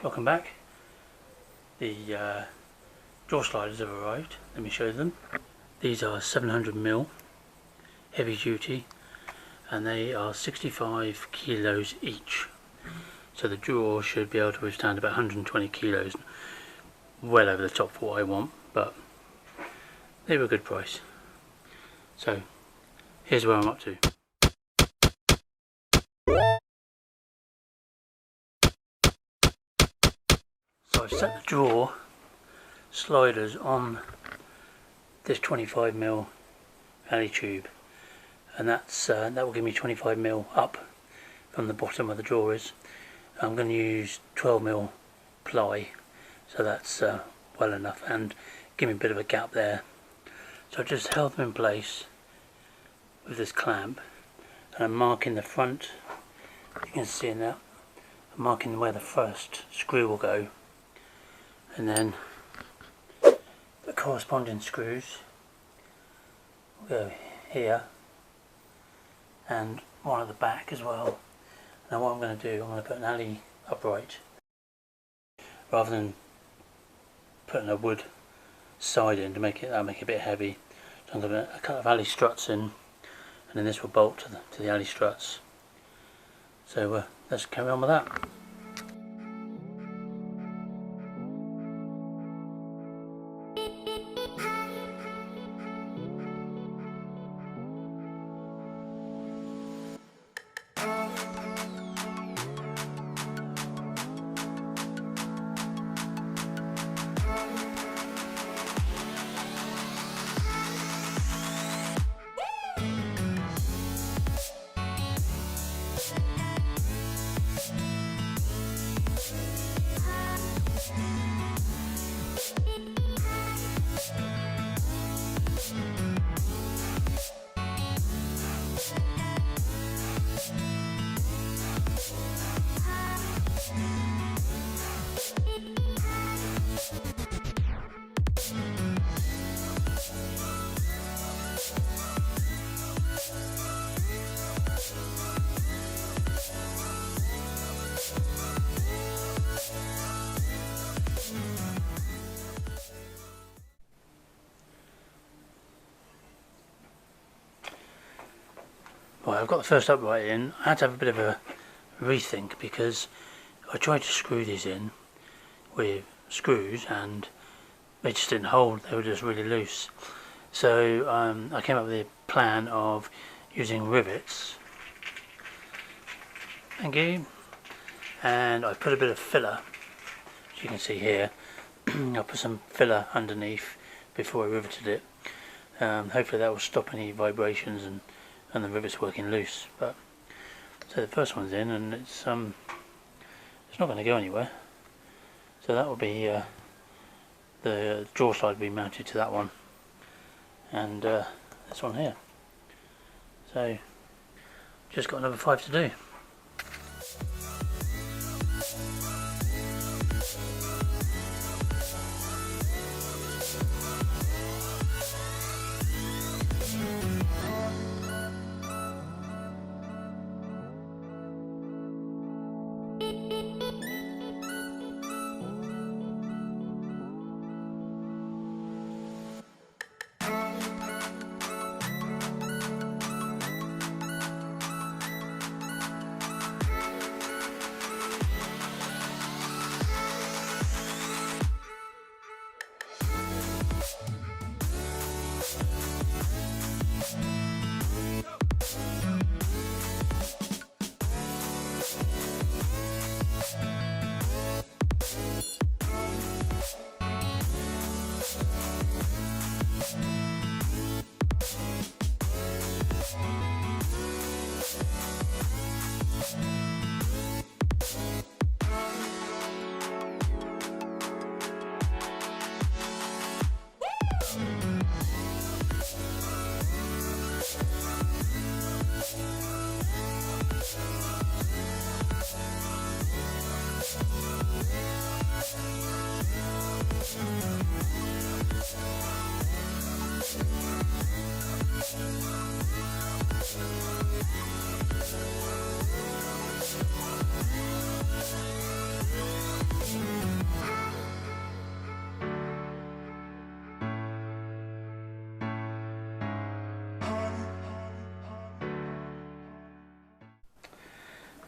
Welcome back. The drawer sliders have arrived. Let me show you them. These are 700mm heavy duty and they are 65 kilos each. So the drawer should be able to withstand about 120 kilos. Well over the top for what I want, but they were a good price. So here's where I'm up to. So I've set the drawer sliders on this 25mm alley tube, and that will give me 25mm up from the bottom of the drawers. I'm going to use 12mm ply, so that's well enough, and give me a bit of a gap there. So I just held them in place with this clamp, and I'm marking the front. You can see in that I'm marking where the first screw will go, and then the corresponding screws will go here and one at the back as well. Now what I'm going to do, I'm going to put an alley upright rather than putting a wood side in to make it a bit heavy. So I'm going to put a couple of alley struts in, and then this will bolt to the alley struts. So let's carry on with that. Right, I've got the first upright in. I had to have a bit of a rethink because I tried to screw these in with screws and they just didn't hold, they were just really loose. So I came up with a plan of using rivets. Thank you. And I put a bit of filler, as you can see here. I put some filler underneath before I riveted it. Hopefully that will stop any vibrations and the rivets working loose. But so the first one's in, and it's not going to go anywhere. So that will be the drawer slide will be mounted to that one, and this one here. So just got another 5 to do.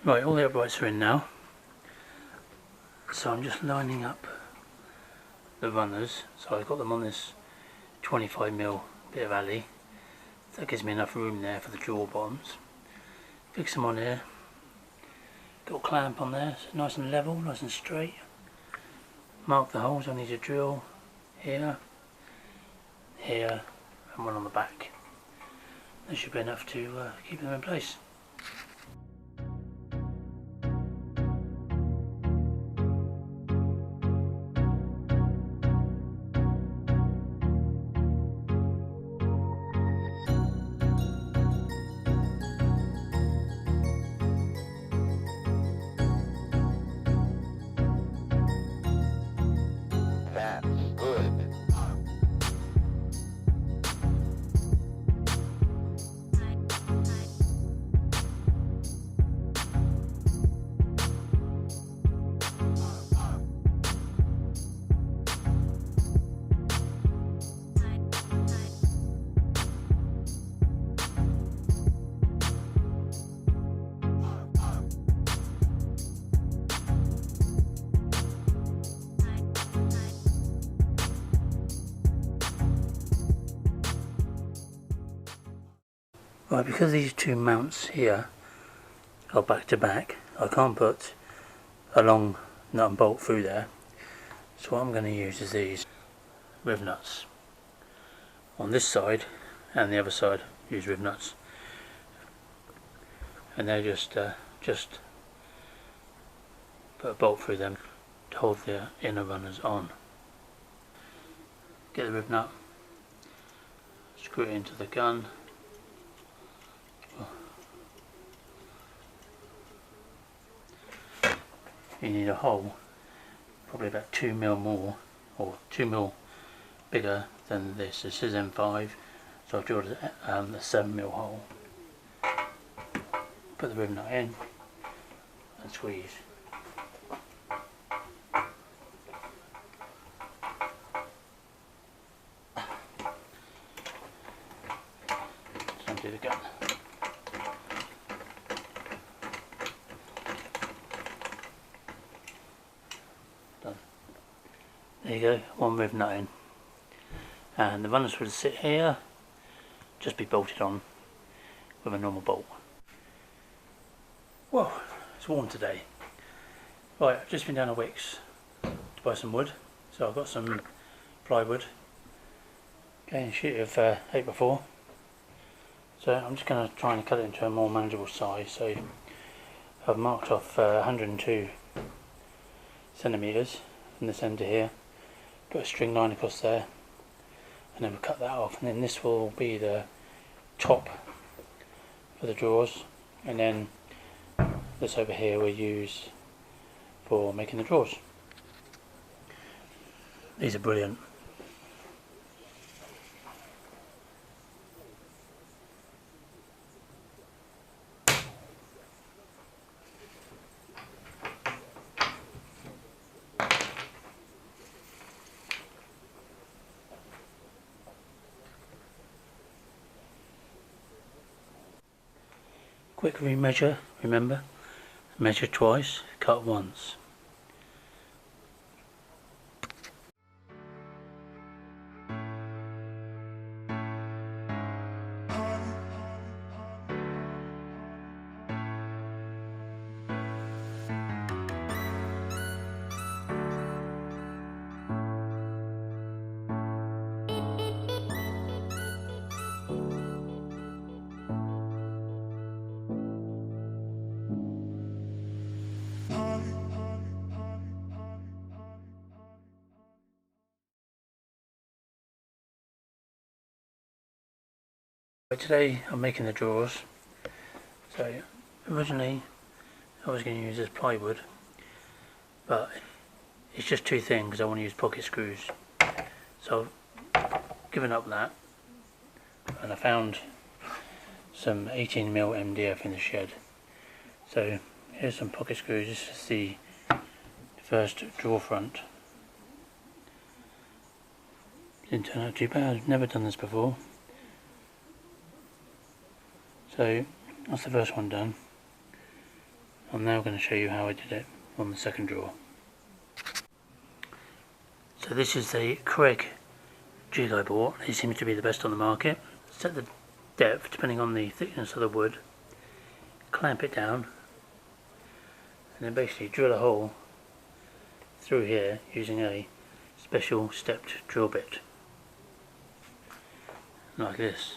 Right, all the uprights are in now, so I'm just lining up the runners. So I've got them on this 25mm bit of alley. That gives me enough room there for the drawer bottoms. Fix them on here. Got a clamp on there, so nice and level, nice and straight. Mark the holes I need to drill here, here, and one on the back. That should be enough to keep them in place. That's good. Right, because these two mounts here are back to back, I can't put a long nut and bolt through there. So what I'm going to use is these rivnuts. On this side and the other side, use rivnuts, and they just put a bolt through them to hold the inner runners on. Get the rivnut, screw it into the gun. You need a hole probably about 2mm more, or 2mm bigger than this. This is M5, so I've drilled a 7mm hole. Put the rivnut in and squeeze. Just undo the gun. Done. There you go, one rivnut in. And the runners would sit here, just be bolted on with a normal bolt. Whoa, it's warm today. Right, I've just been down to Wickes to buy some wood. So I've got some plywood, okay, a sheet of 8x4. So I'm just going to try and cut it into a more manageable size. So I've marked off 102 centimetres from this end to here, put a string line across there, and then we'll cut that off, and then this will be the top for the drawers, and then this over here we'll use for making the drawers. These are brilliant. Quick remeasure, remember, measure twice, cut once. Today I'm making the drawers. So originally I was going to use this plywood, but it's just too thin because I want to use pocket screws. So I've given up that, and I found some 18mm MDF in the shed. So here's some pocket screws. This is the first drawer front. Didn't turn out too bad, I've never done this before. So that's the first one done. I'm now going to show you how I did it on the second drawer. So this is the Craig jig I bought. It seems to be the best on the market. Set the depth depending on the thickness of the wood, clamp it down, and then basically drill a hole through here using a special stepped drill bit, like this.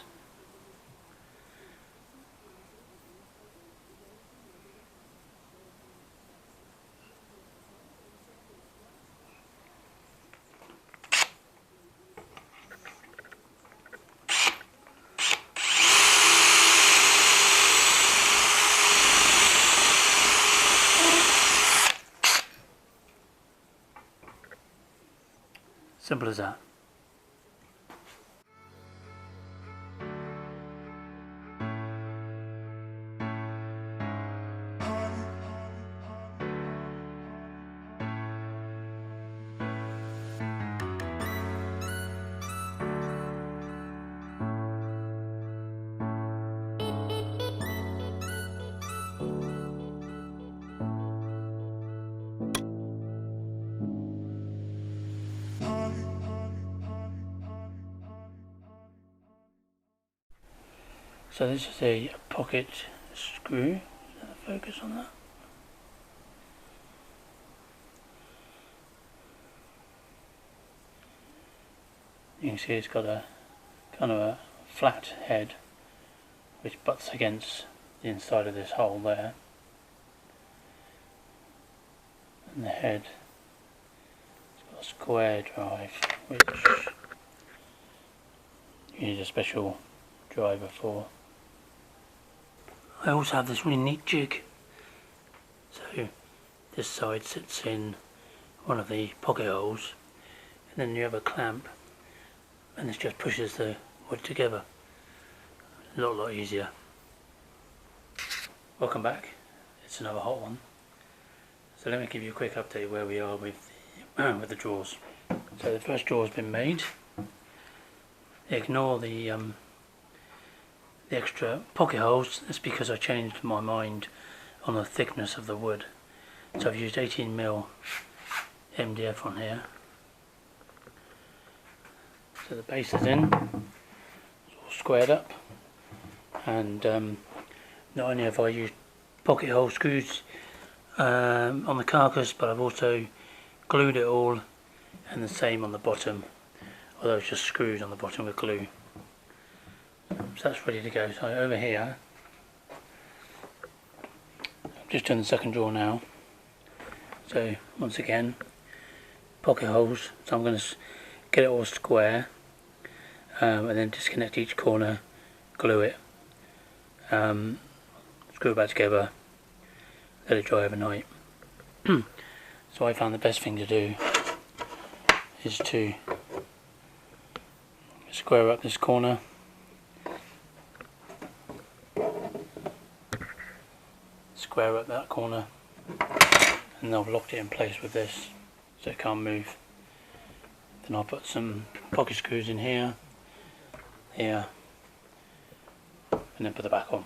Simple as that. So this is a pocket screw. Is that a focus on that? You can see it's got a kind of a flat head which butts against the inside of this hole there, and the head has got a square drive which you need a special driver for. I also have this really neat jig. So this side sits in one of the pocket holes, and then you have a clamp, and this just pushes the wood together. A lot easier. Welcome back. It's another hot one. So let me give you a quick update where we are with the drawers. So the first drawer has been made. Ignore the extra pocket holes. That's because I changed my mind on the thickness of the wood. So I've used 18mm MDF on here. So the base is in, it's all squared up, and not only have I used pocket hole screws on the carcass, but I've also glued it all, and the same on the bottom, although it's just screwed on the bottom with glue. So that's ready to go. So over here, I've just done the second drawer now. So once again, pocket holes. So I'm going to get it all square, and then disconnect each corner, glue it, screw it back together, let it dry overnight. So I found the best thing to do is to square up this corner, square up that corner, and I've locked it in place with this so it can't move. Then I'll put some pocket screws in here, and then put the back on.